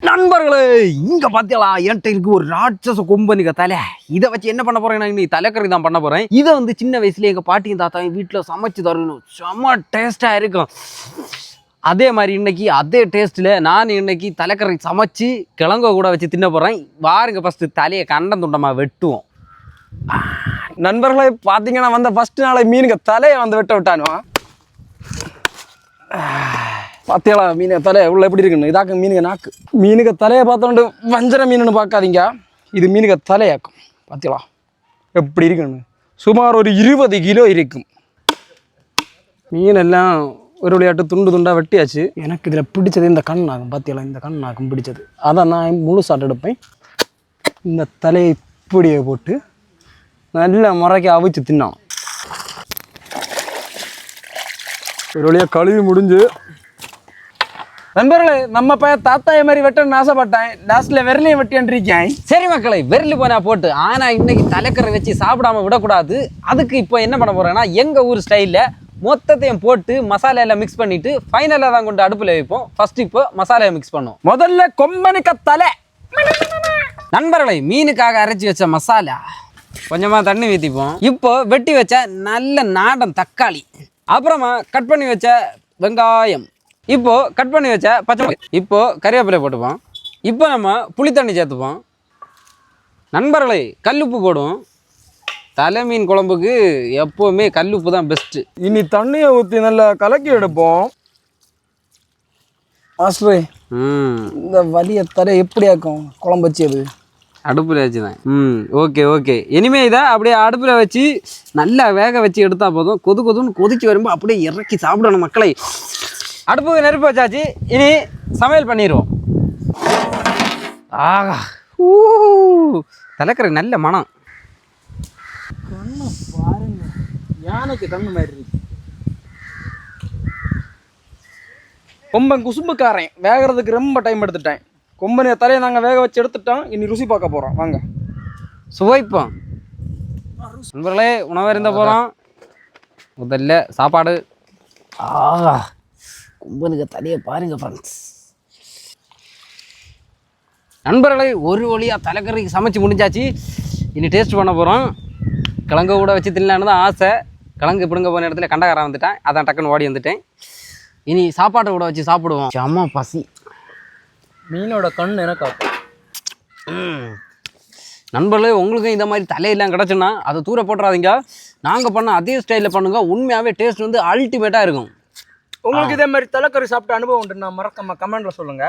நண்பர்களே, இங்க பாத்தீங்களா என்கிட்ட இருக்கு ஒரு ராட்சச கொம்பனிக்க தலை. இதை வச்சு என்ன பண்ண போறேன், இன்னைக்கு தலைக்கறி தான் பண்ண போறேன். இதை வந்து சின்ன வயசுல எங்க பாட்டியும் தாத்தாவும் வீட்டுல சமைச்சு தரணும், செம்ம டேஸ்டா இருக்கும். அதே மாதிரி இன்னைக்கு அதே டேஸ்ட்ல நான் இன்னைக்கு தலைக்கறி சமைச்சு கிழங்க கூட வச்சு தின்ன போறேன். வாருங்க ஃபர்ஸ்ட் தலையை கண்டம் துண்டமா வெட்டுவோம். நண்பர்களே, பார்த்தீங்கன்னா வந்த ஃபர்ஸ்ட் நாளை மீனுக்கு தலையை வந்து வெட்ட விட்டானுவான். பார்த்தீங்களா மீன் தலை உள்ள எப்படி இருக்குன்னு? இதாக்க மீனுக்கு நாக்கு. மீனுக்கு தலையை பார்த்தோண்டு வஞ்சர மீனுன்னு பார்க்காதீங்க, இது மீனுக்கு தலையாக்கும். பார்த்தீங்களா எப்படி இருக்குன்னு? சுமார் ஒரு 20 கிலோ இருக்கும். மீனெல்லாம் ஒரு விளையாட்டு துண்டு துண்டாக வெட்டியாச்சு. எனக்கு இதில் பிடிச்சது இந்த கண் ஆகும். பார்த்தீங்களா, இந்த கண் ஆகும் பிடிச்சது. அதான் நான் முழு சாட்டு எடுப்பேன். இந்த தலையை இப்படியே போட்டு நல்ல முறைக்கு அவிச்சு தின்னோம். ஒரு வழியாக கழுவி முடிஞ்சு நண்பர்களே, நம்ம பையன் தாத்தாய மாதிரி வெட்டணும்னு ஆசைப்பட்டேன். லாஸ்ட்ல விரலையும் வெட்டியான்றிருக்கேன். சரி மக்களை, விரலி போனா போட்டு, ஆனா இன்னைக்கு தலைக்கரை வச்சு சாப்பிடாம விடக்கூடாது. அதுக்கு இப்போ என்ன பண்ண போறேன்னா, எங்க ஊர் ஸ்டைல்ல மொத்தத்தையும் போட்டு மசாலா எல்லாம் மிக்ஸ் பண்ணிட்டு ஃபைனலாக தான் கொண்டு அடுப்பில் வைப்போம். ஃபர்ஸ்ட் இப்போ மசாலையை மிக்ஸ் பண்ணுவோம். முதல்ல கொம்பனுக்கு தலை. நண்பர்களை, மீனுக்காக அரைச்சி வச்ச மசாலா கொஞ்சமாக தண்ணி ஊற்றிப்போம். இப்போ வெட்டி வச்ச நல்ல நாடன் தக்காளி, அப்புறமா கட் பண்ணி வச்ச வெங்காயம், இப்போ கட் பண்ணி வச்ச பச்சை மிளகாய், இப்போ கறிவேப்பிலை போட்டுப்போம். இப்போ நம்ம புளி தண்ணி சேர்த்துப்போம். நண்பர்களை, கல்லுப்பு போடுவோம். தலை மீன் குழம்புக்கு எப்போவுமே கல்லுப்பு தான் பெஸ்ட்டு. இனி தண்ணியை ஊற்றி நல்லா கலக்கி எடுப்போம். மாஸ்டரே, இந்த வலிய தலை எப்படி ஆக்கும் குழம்பு வச்சு? அது அடுப்பில் வச்சு தான். Okay okay. இனிமேல் இதை அப்படியே அடுப்பில் வச்சு நல்லா வேக வச்சு எடுத்தால் போதும். கொதுன்னு கொதிச்சு வரும்போது அப்படியே இறக்கி சாப்பிடணும் மக்களை. அடுப்புக்கு நெருப்பு வச்சாச்சு, இனி சமையல் பண்ணிடுவோம். ஆகா, தலைக்கறி நல்ல மனம். பாருங்க, யானைக்கு தண்ணு மாதிரி இருக்கு. கொம்பன் குசும்புக்காரன் வேகிறதுக்கு ரொம்ப டைம் எடுத்துட்டேன். கொம்பனிய தலையை நாங்கள் வேக வச்சு எடுத்துட்டோம். இனி ருசி பார்க்க போகிறோம். வாங்க சுவைப்போம். நண்பர்களே, உணவு இருந்த போகிறோம். முதல்ல சாப்பாடு. ஆகா, கொம்பனுக்கு தலையை பாருங்க ஃப்ரெண்ட்ஸ். நண்பர்களை, ஒரு வழியாக தலைக்கறி சமைச்சு முடிஞ்சாச்சு. இனி டேஸ்ட் பண்ண போகிறோம். கிழங்கு கூட வச்சு தின்னலான்னு தான் ஆசை. கிழங்கு பிடுங்க போன இடத்துல கண்டக்காரன் வந்துட்டேன், அதான் டக்குன்னு ஓடி வந்துட்டேன். இனி சாப்பாட்டை கூட வச்சு சாப்பிடுவோம். செம்ம பசி. மீனோட கண் எனக்கு நண்பர்களே, உங்களுக்கும் இந்த மாதிரி தலையெல்லாம் கிடச்சுன்னா அதை தூர போட்டுறாதீங்க. நாங்கள் பண்ண அதே ஸ்டைலில் பண்ணுங்க. உண்மையாகவே டேஸ்ட் வந்து அல்டிமேட்டாக இருக்கும். உங்களுக்கு இதே மாதிரி தலைக்கறி சாப்பிட்ட அனுபவம் உண்டு, நான் மறக்காம கமெண்ட்ல சொல்லுங்க.